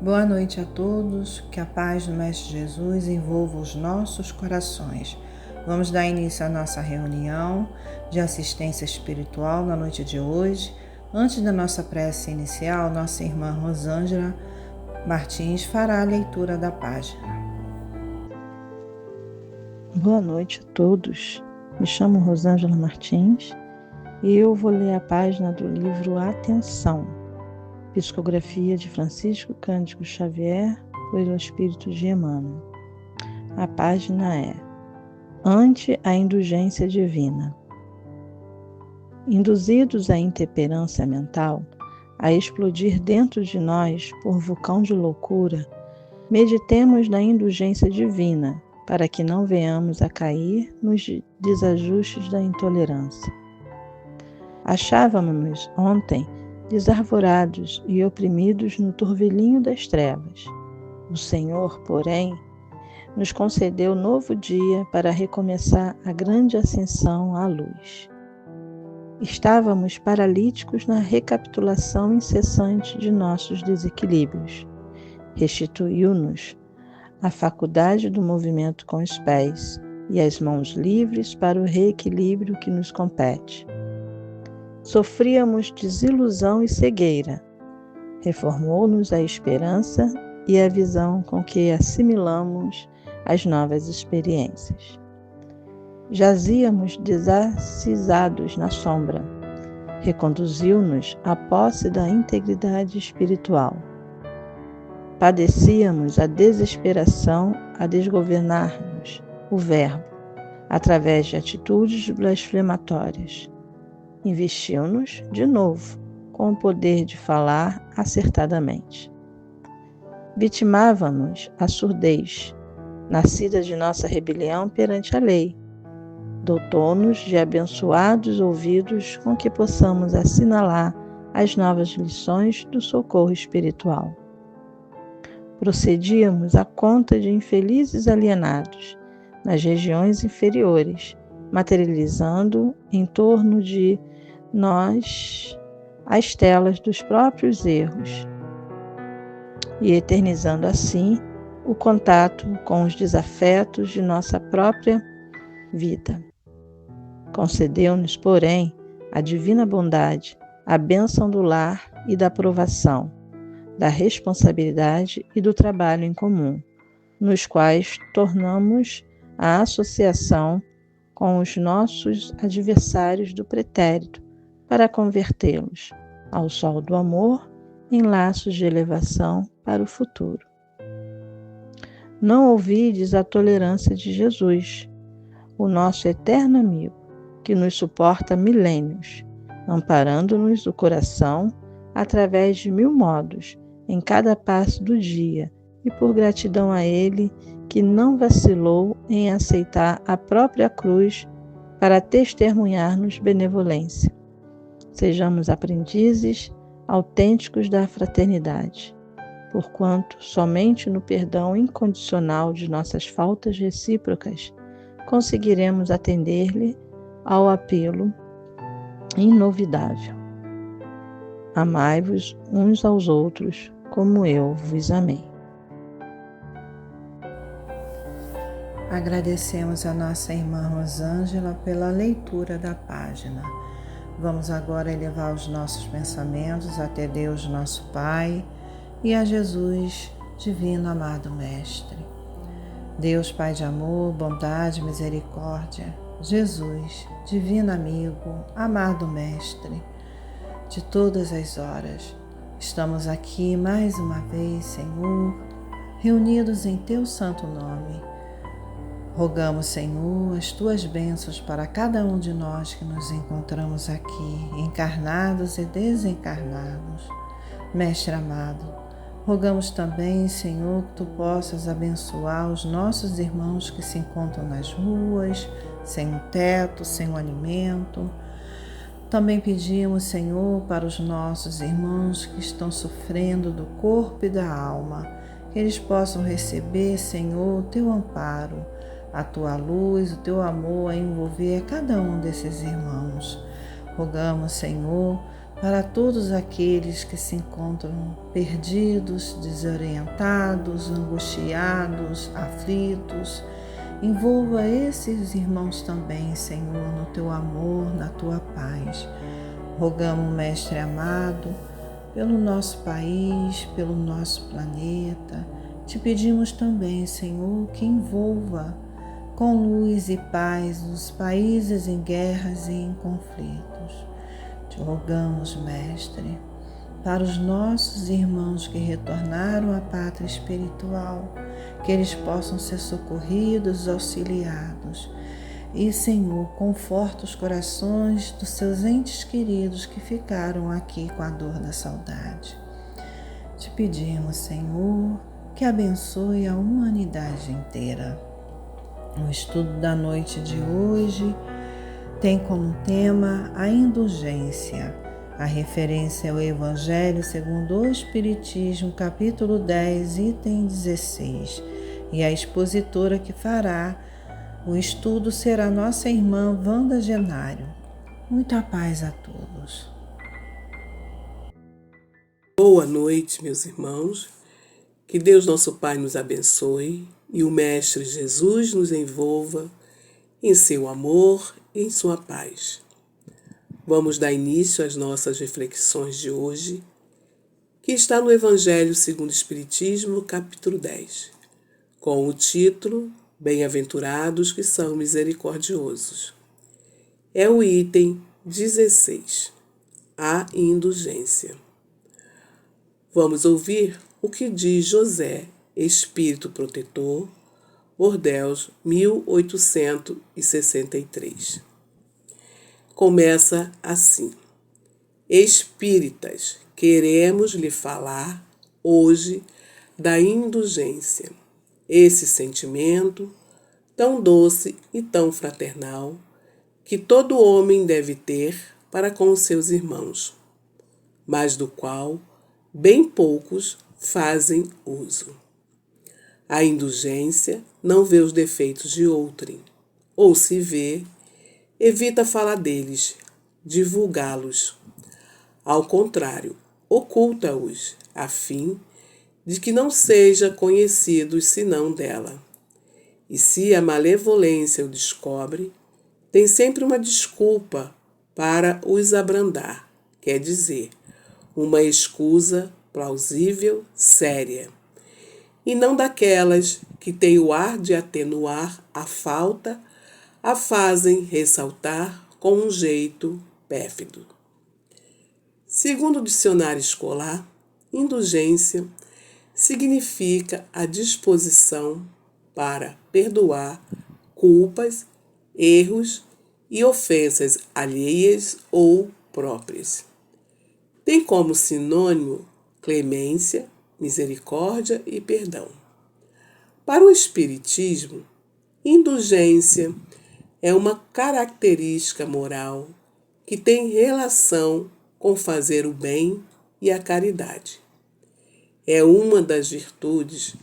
Boa noite a todos, que a paz do Mestre Jesus envolva os nossos corações. Vamos dar início à nossa reunião de assistência espiritual na noite de hoje. Antes da nossa prece inicial, nossa irmã Rosângela Martins fará a leitura da página. Boa noite a todos. Me chamo Rosângela Martins e eu vou ler a página do livro Atenção, psicografia de Francisco Cândido Xavier, pelo Espírito de Emmanuel. A página é Ante a Indulgência Divina. Induzidos à intemperância mental, a explodir dentro de nós por vulcão de loucura, meditemos na indulgência divina, para que não venhamos a cair nos desajustes da intolerância. Achávamos-nos ontem desarvorados e oprimidos no turvelinho das trevas. O Senhor, porém, nos concedeu novo dia para recomeçar a grande ascensão à luz. Estávamos paralíticos na recapitulação incessante de nossos desequilíbrios. Restituiu-nos a faculdade do movimento com os pés e as mãos livres para o reequilíbrio que nos compete. Sofríamos desilusão e cegueira. Reformou-nos a esperança e a visão com que assimilamos as novas experiências. Jazíamos desacisados na sombra. Reconduziu-nos à posse da integridade espiritual. Padecíamos a desesperação a desgovernar-nos, o verbo, através de atitudes blasfematórias. Investiu-nos, de novo, com o poder de falar acertadamente. Vitimávamos a surdez, nascida de nossa rebelião perante a lei. Dotou-nos de abençoados ouvidos com que possamos assinalar as novas lições do socorro espiritual. Procedíamos à conta de infelizes alienados, nas regiões inferiores, materializando em torno de nós as telas dos próprios erros e eternizando assim o contato com os desafetos de nossa própria vida. Concedeu-nos, porém, a divina bondade, a bênção do lar e da provação, da responsabilidade e do trabalho em comum, nos quais tornamos a associação com os nossos adversários do pretérito para convertê-los ao sol do amor em laços de elevação para o futuro. Não ouvides a tolerância de Jesus, o nosso eterno amigo, que nos suporta milênios, amparando-nos o coração através de 1000 modos, em cada passo do dia, e por gratidão a Ele, que não vacilou em aceitar a própria cruz para testemunhar-nos benevolência. Sejamos aprendizes autênticos da fraternidade, porquanto somente no perdão incondicional de nossas faltas recíprocas conseguiremos atender-lhe ao apelo inovidável. Amai-vos uns aos outros, como eu vos amei. Agradecemos a nossa irmã Rosângela pela leitura da página. Vamos agora elevar os nossos pensamentos até Deus, nosso Pai, e a Jesus, divino amado Mestre. Deus, Pai de amor, bondade, misericórdia, Jesus, divino amigo, amado Mestre, de todas as horas, estamos aqui mais uma vez, Senhor, reunidos em Teu santo nome. Rogamos, Senhor, as Tuas bênçãos para cada um de nós que nos encontramos aqui, encarnados e desencarnados. Mestre amado, rogamos também, Senhor, que Tu possas abençoar os nossos irmãos que se encontram nas ruas, sem um teto, sem um alimento. Também pedimos, Senhor, para os nossos irmãos que estão sofrendo do corpo e da alma, que eles possam receber, Senhor, o Teu amparo, a Tua luz, o Teu amor a envolver cada um desses irmãos. Rogamos, Senhor, para todos aqueles que se encontram perdidos, desorientados, angustiados, aflitos. Envolva esses irmãos também, Senhor, no teu amor, na tua paz. Rogamos, Mestre amado, pelo nosso país, pelo nosso planeta. Te pedimos também, Senhor, que envolva com luz e paz os países em guerras e em conflitos. Te rogamos, Mestre, para os nossos irmãos que retornaram à pátria espiritual, que eles possam ser socorridos, auxiliados. E, Senhor, conforta os corações dos seus entes queridos que ficaram aqui com a dor da saudade. Te pedimos, Senhor, que abençoe a humanidade inteira. O estudo da noite de hoje tem como tema a indulgência. A referência é o Evangelho segundo o Espiritismo, capítulo 10, item 16. E a expositora que fará o estudo será nossa irmã Wanda Genário. Muita paz a todos. Boa noite, meus irmãos. Que Deus nosso Pai nos abençoe e o Mestre Jesus nos envolva em seu amor e em sua paz. Vamos dar início às nossas reflexões de hoje, que está no Evangelho segundo o Espiritismo, capítulo 10, com o título Bem-aventurados que são misericordiosos. É o item 16, a indulgência. Vamos ouvir o que diz José, Espírito Protetor, Bordeaux, 1863. Começa assim: Espíritas, queremos lhe falar hoje da indulgência, esse sentimento tão doce e tão fraternal que todo homem deve ter para com os seus irmãos, mas do qual bem poucos fazem uso. A indulgência não vê os defeitos de outrem, ou se vê, evita falar deles, divulgá-los. Ao contrário, oculta-os, a fim de que não seja conhecidos senão dela. E se a malevolência o descobre, tem sempre uma desculpa para os abrandar, quer dizer, uma escusa plausível, séria, e não daquelas que têm o ar de atenuar a falta, a fazem ressaltar com um jeito pérfido. Segundo o dicionário escolar, indulgência significa a disposição para perdoar culpas, erros e ofensas alheias ou próprias. Tem como sinônimo clemência, misericórdia e perdão. Para o Espiritismo, indulgência é uma característica moral que tem relação com fazer o bem e a caridade. É uma das virtudes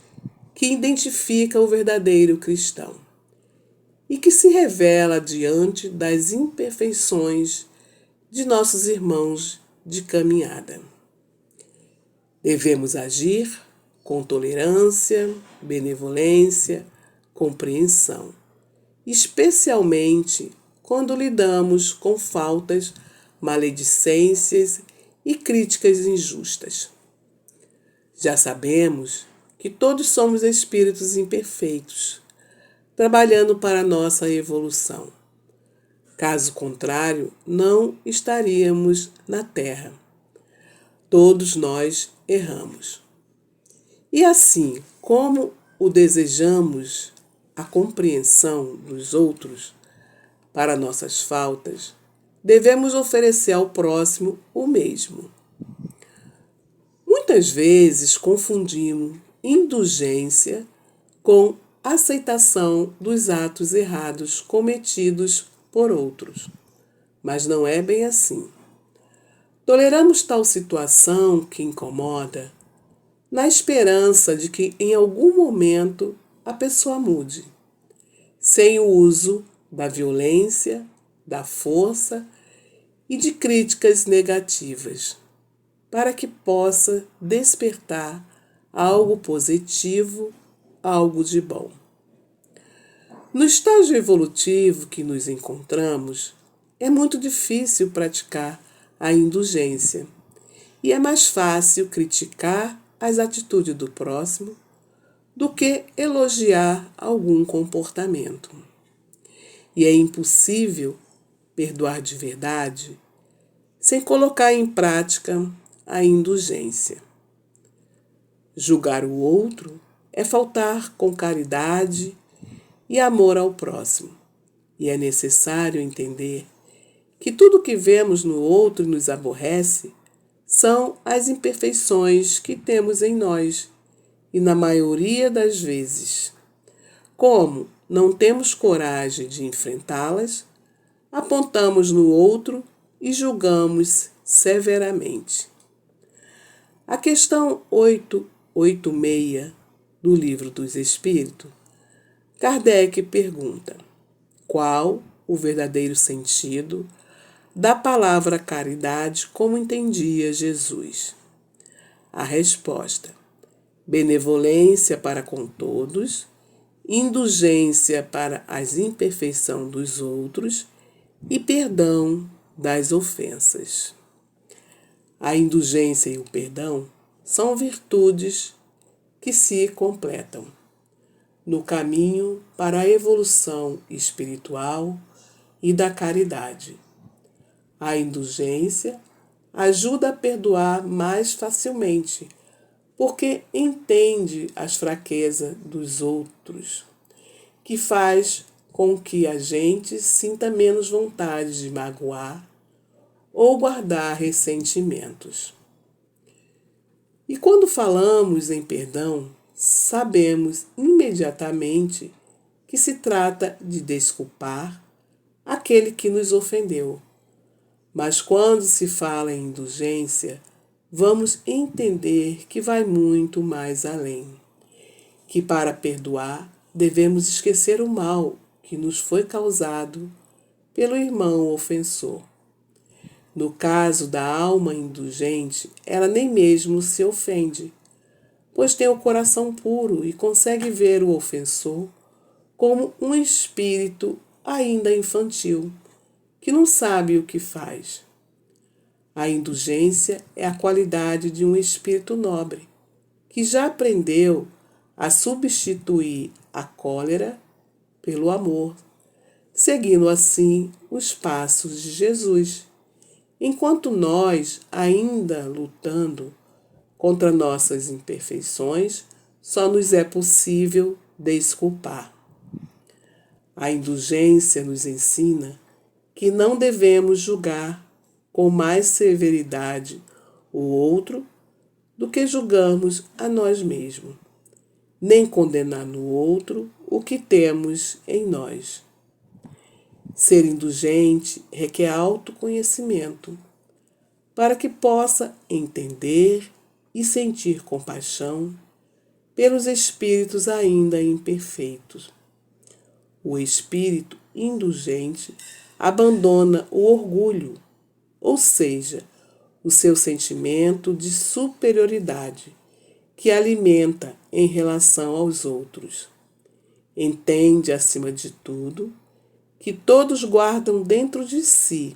que identifica o verdadeiro cristão e que se revela diante das imperfeições de nossos irmãos de caminhada. Devemos agir com tolerância, benevolência, compreensão, especialmente quando lidamos com faltas, maledicências e críticas injustas. Já sabemos que todos somos espíritos imperfeitos, trabalhando para a nossa evolução. Caso contrário, não estaríamos na Terra. Todos nós erramos. E assim como o desejamos a compreensão dos outros para nossas faltas, devemos oferecer ao próximo o mesmo. Muitas vezes confundimos indulgência com aceitação dos atos errados cometidos por outros, mas não é bem assim. Toleramos tal situação que incomoda na esperança de que em algum momento a pessoa mude, sem o uso da violência, da força e de críticas negativas, para que possa despertar algo positivo, algo de bom. No estágio evolutivo que nos encontramos, é muito difícil praticar a indulgência e é mais fácil criticar as atitudes do próximo do que elogiar algum comportamento. E é impossível perdoar de verdade sem colocar em prática a indulgência. Julgar o outro é faltar com caridade e amor ao próximo. E é necessário entender que tudo que vemos no outro e nos aborrece são as imperfeições que temos em nós, e na maioria das vezes, como não temos coragem de enfrentá-las, apontamos no outro e julgamos severamente. A questão 886 do Livro dos Espíritos, Kardec pergunta: qual o verdadeiro sentido da palavra caridade como entendia Jesus? A resposta: benevolência para com todos, indulgência para as imperfeições dos outros e perdão das ofensas. A indulgência e o perdão são virtudes que se completam no caminho para a evolução espiritual e da caridade. A indulgência ajuda a perdoar mais facilmente, porque entende as fraquezas dos outros, que faz com que a gente sinta menos vontade de magoar ou guardar ressentimentos. E quando falamos em perdão, sabemos imediatamente que se trata de desculpar aquele que nos ofendeu. Mas quando se fala em indulgência, vamos entender que vai muito mais além. Que para perdoar, devemos esquecer o mal que nos foi causado pelo irmão ofensor. No caso da alma indulgente, ela nem mesmo se ofende, pois tem o coração puro e consegue ver o ofensor como um espírito ainda infantil, que não sabe o que faz. A indulgência é a qualidade de um espírito nobre, que já aprendeu a substituir a cólera pelo amor, seguindo assim os passos de Jesus. Enquanto nós, ainda lutando contra nossas imperfeições, só nos é possível desculpar. A indulgência nos ensina que não devemos julgar com mais severidade o outro do que julgamos a nós mesmos, nem condenar no outro o que temos em nós. Ser indulgente requer autoconhecimento, para que possa entender e sentir compaixão pelos espíritos ainda imperfeitos. O espírito indulgente abandona o orgulho, ou seja, o seu sentimento de superioridade, que alimenta em relação aos outros. Entende, acima de tudo, que todos guardam dentro de si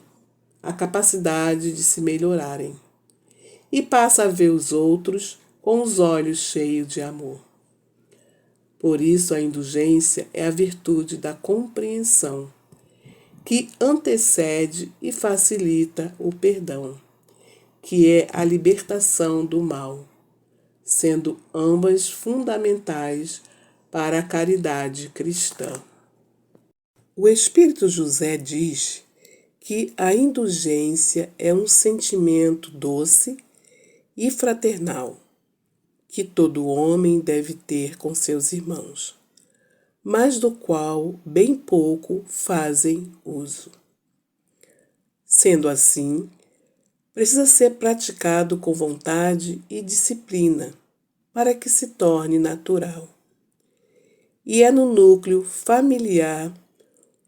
a capacidade de se melhorarem e passa a ver os outros com os olhos cheios de amor. Por isso, a indulgência é a virtude da compreensão, que antecede e facilita o perdão, que é a libertação do mal, sendo ambas fundamentais para a caridade cristã. O Espírito José diz que a indulgência é um sentimento doce e fraternal que todo homem deve ter com seus irmãos, mas do qual bem pouco fazem uso. Sendo assim, precisa ser praticado com vontade e disciplina para que se torne natural. E é no núcleo familiar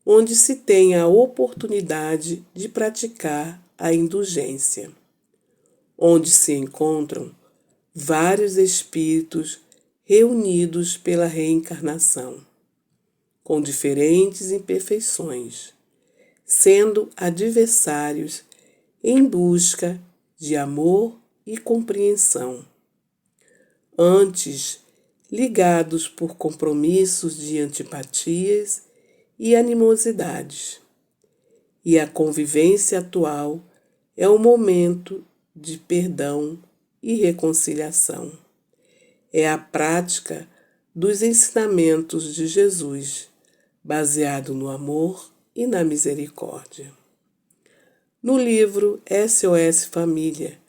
onde se tem a oportunidade de praticar a indulgência, onde se encontram vários espíritos reunidos pela reencarnação, com diferentes imperfeições, sendo adversários em busca de amor e compreensão, antes ligados por compromissos de antipatias e animosidades. E a convivência atual é o momento de perdão e reconciliação. É a prática dos ensinamentos de Jesus, baseado no amor e na misericórdia. No livro SOS Família,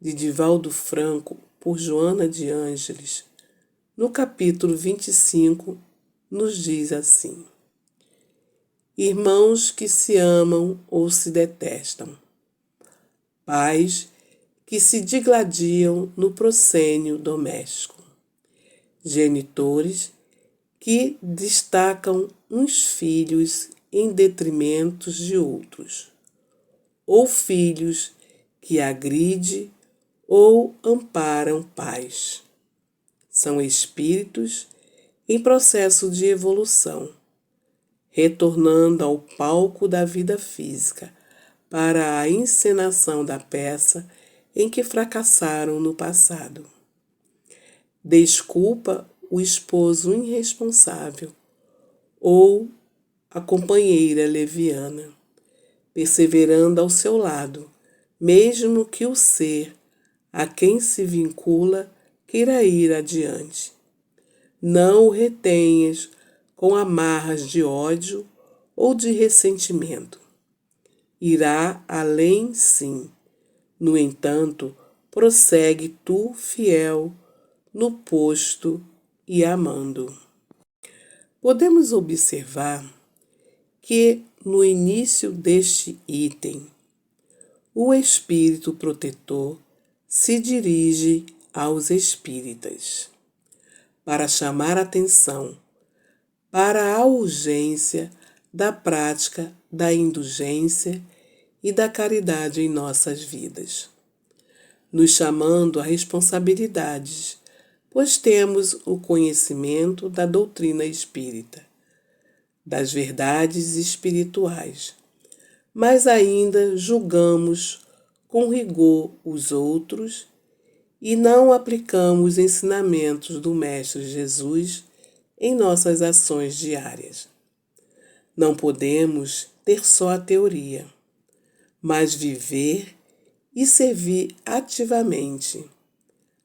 de Divaldo Franco, por Joana de Ângeles, no capítulo 25, nos diz assim: irmãos que se amam ou se detestam, pais que se digladiam no proscênio doméstico, genitores que destacam uns filhos em detrimento de outros, ou filhos que agride ou amparam pais. São espíritos em processo de evolução, retornando ao palco da vida física para a encenação da peça em que fracassaram no passado. Desculpa o esposo irresponsável ou a companheira leviana, perseverando ao seu lado, mesmo que o ser a quem se vincula queira ir adiante. Não o retenhas com amarras de ódio ou de ressentimento. Irá além, sim. No entanto, prossegue tu fiel no posto e amando. Podemos observar que, no início deste item, o espírito protetor se dirige aos espíritas para chamar atenção para a urgência da prática da indulgência e da caridade em nossas vidas, nos chamando a responsabilidades, pois temos o conhecimento da doutrina espírita, das verdades espirituais, mas ainda julgamos com rigor os outros e não aplicamos os ensinamentos do Mestre Jesus em nossas ações diárias. Não podemos ter só a teoria, mas viver e servir ativamente.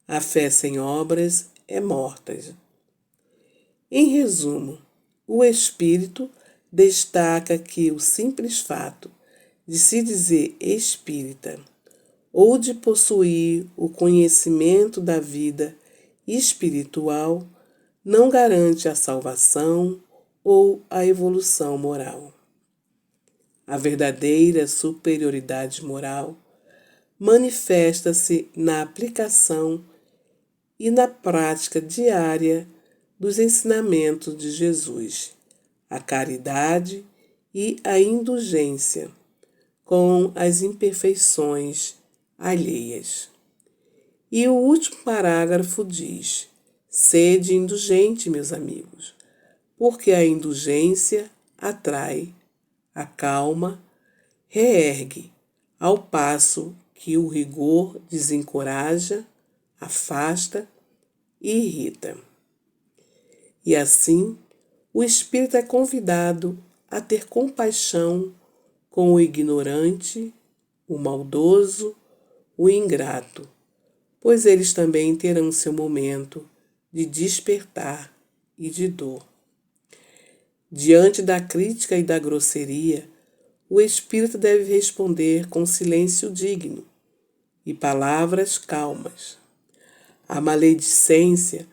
A fé sem obras é morta. Em resumo, o Espírito destaca que o simples fato de se dizer espírita ou de possuir o conhecimento da vida espiritual não garante a salvação ou a evolução moral. A verdadeira superioridade moral manifesta-se na aplicação e na prática diária dos ensinamentos de Jesus, a caridade e a indulgência com as imperfeições alheias. E o último parágrafo diz: sede indulgente, meus amigos, porque a indulgência atrai, acalma, reergue, ao passo que o rigor desencoraja, afasta e irrita. E assim, o espírito é convidado a ter compaixão com o ignorante, o maldoso, o ingrato, pois eles também terão seu momento de despertar e de dor. Diante da crítica e da grosseria, o espírito deve responder com silêncio digno e palavras calmas. A maledicência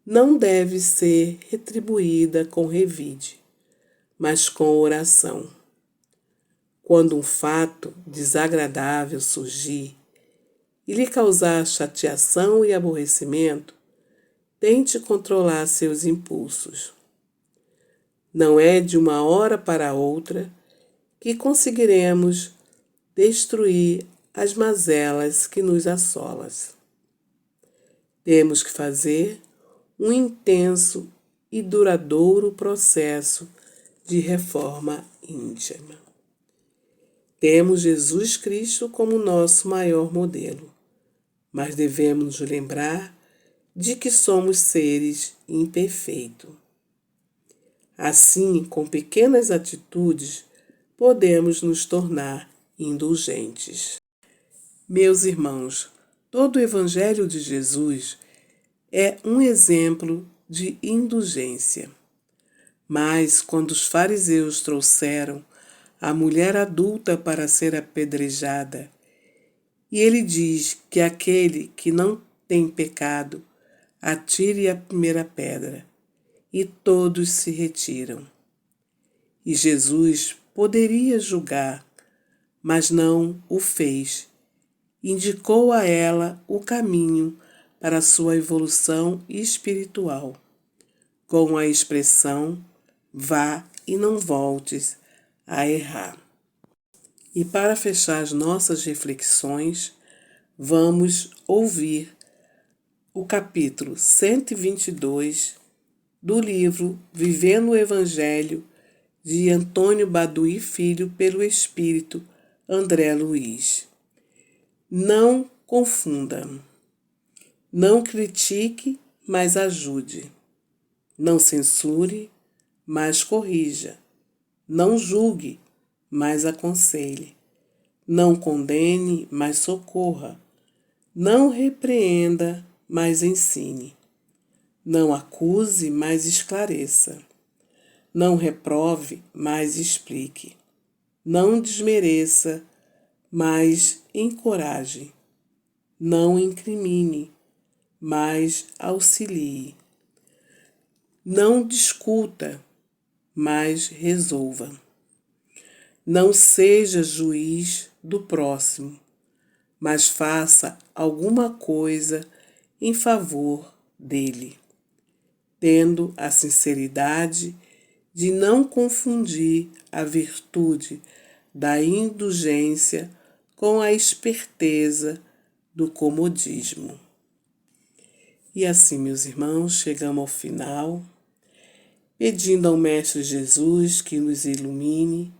não deve ser retribuída com revide, mas com oração. Quando um fato desagradável surgir e lhe causar chateação e aborrecimento, tente controlar seus impulsos. Não é de uma hora para outra que conseguiremos destruir as mazelas que nos assolam. Temos que fazer um intenso e duradouro processo de reforma íntima. Temos Jesus Cristo como nosso maior modelo, mas devemos nos lembrar de que somos seres imperfeitos. Assim, com pequenas atitudes, podemos nos tornar indulgentes. Meus irmãos, todo o Evangelho de Jesus é um exemplo de indulgência. Mas, quando os fariseus trouxeram a mulher adulta para ser apedrejada, e ele diz que aquele que não tem pecado atire a primeira pedra, e todos se retiram. E Jesus poderia julgar, mas não o fez. Indicou a ela o caminho para sua evolução espiritual, com a expressão: vá e não voltes a errar. E para fechar as nossas reflexões, vamos ouvir o capítulo 122 do livro Vivendo o Evangelho, de Antônio Baduy Filho, pelo Espírito André Luiz. Não confunda. Não critique, mas ajude. Não censure, mas corrija. Não julgue, mas aconselhe. Não condene, mas socorra. Não repreenda, mas ensine. Não acuse, mas esclareça. Não reprove, mas explique. Não desmereça, mas encoraje. Não incrimine, mas auxilie. Não discuta, mas resolva. Não seja juiz do próximo, mas faça alguma coisa em favor dele, tendo a sinceridade de não confundir a virtude da indulgência com a esperteza do comodismo. E assim, meus irmãos, chegamos ao final, pedindo ao Mestre Jesus que nos ilumine,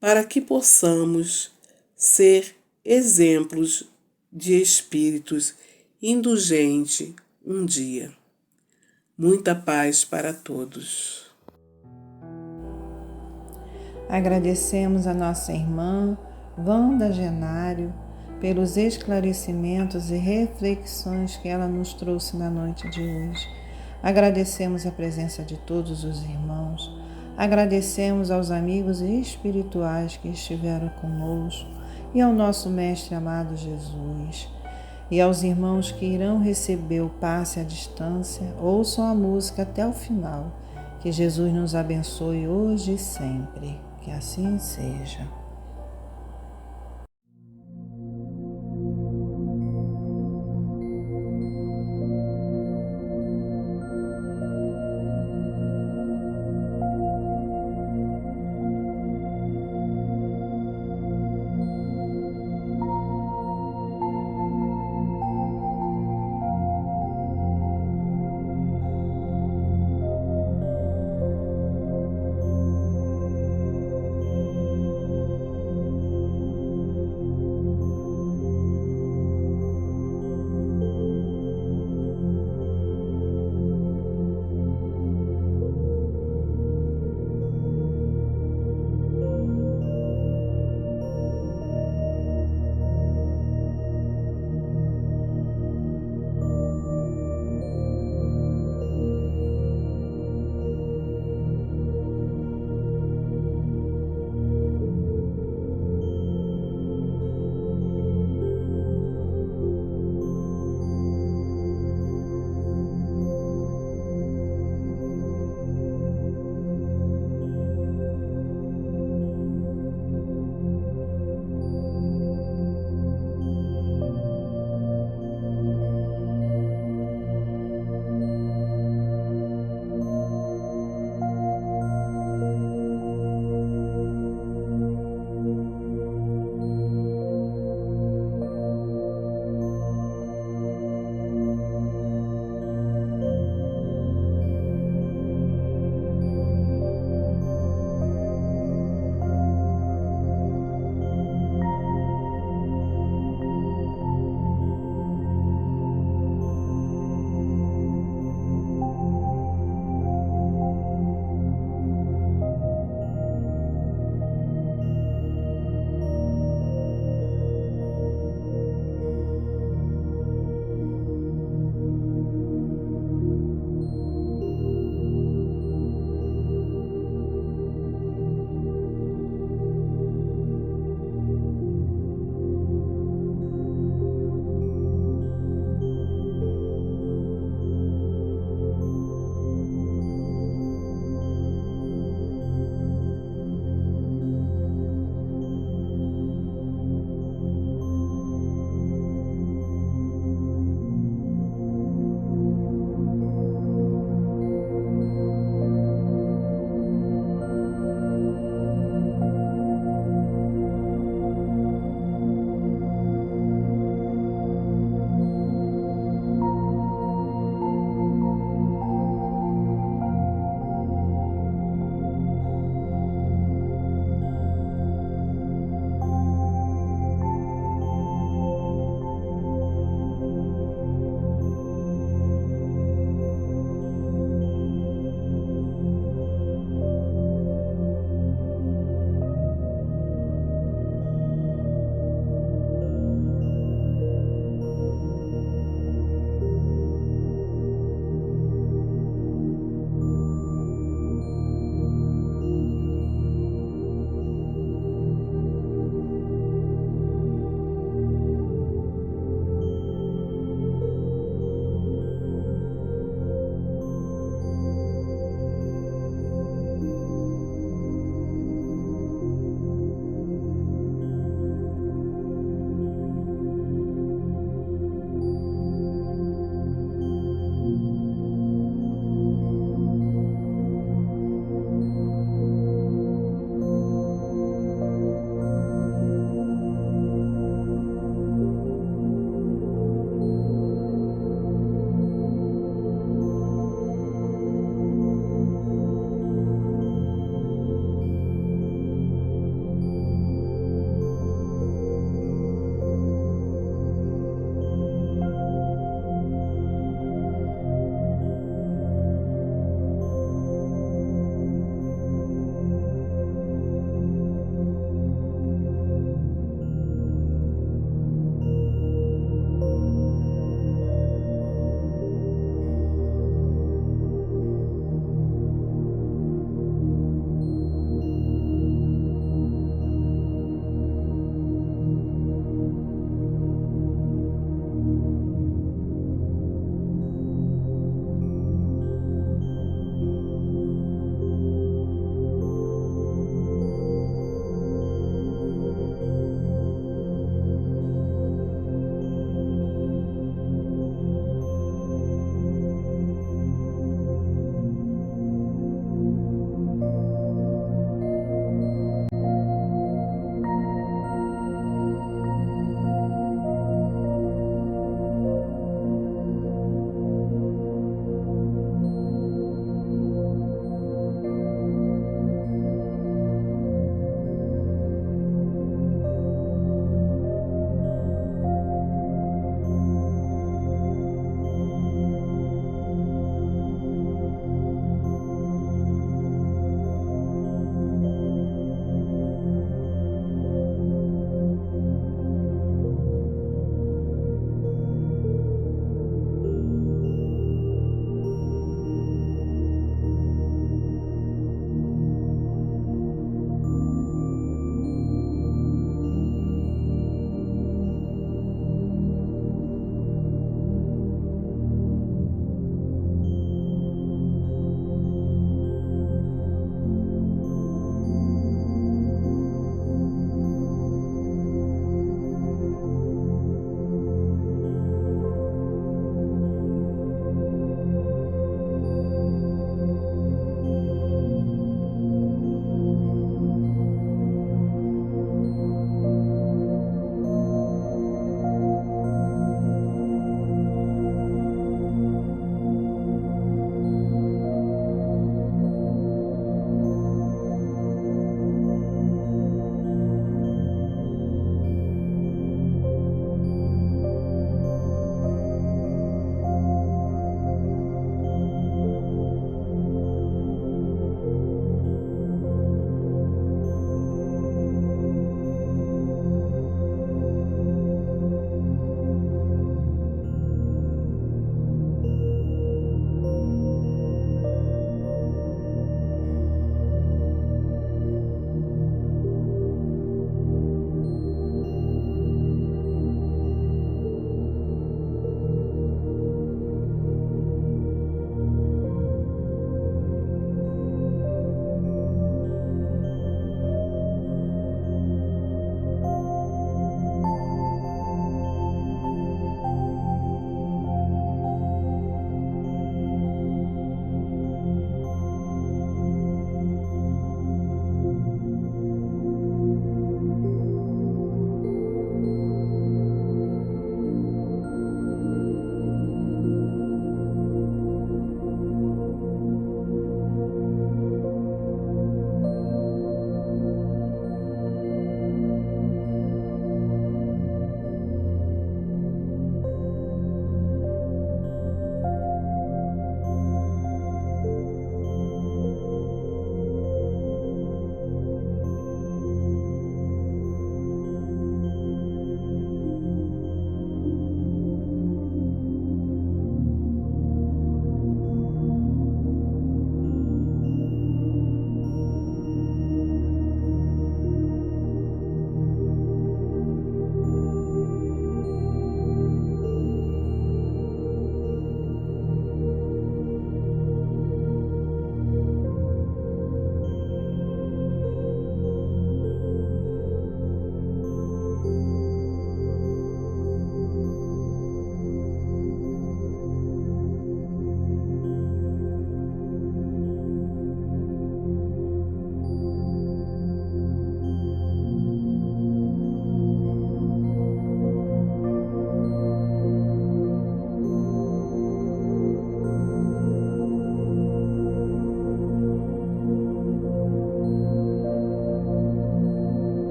para que possamos ser exemplos de espíritos indulgentes um dia. Muita paz para todos. Agradecemos a nossa irmã Wanda Genário pelos esclarecimentos e reflexões que ela nos trouxe na noite de hoje. Agradecemos a presença de todos os irmãos. Agradecemos aos amigos espirituais que estiveram conosco e ao nosso Mestre amado Jesus. E aos irmãos que irão receber o passe à distância, ouçam a música até o final. Que Jesus nos abençoe hoje e sempre. Que assim seja.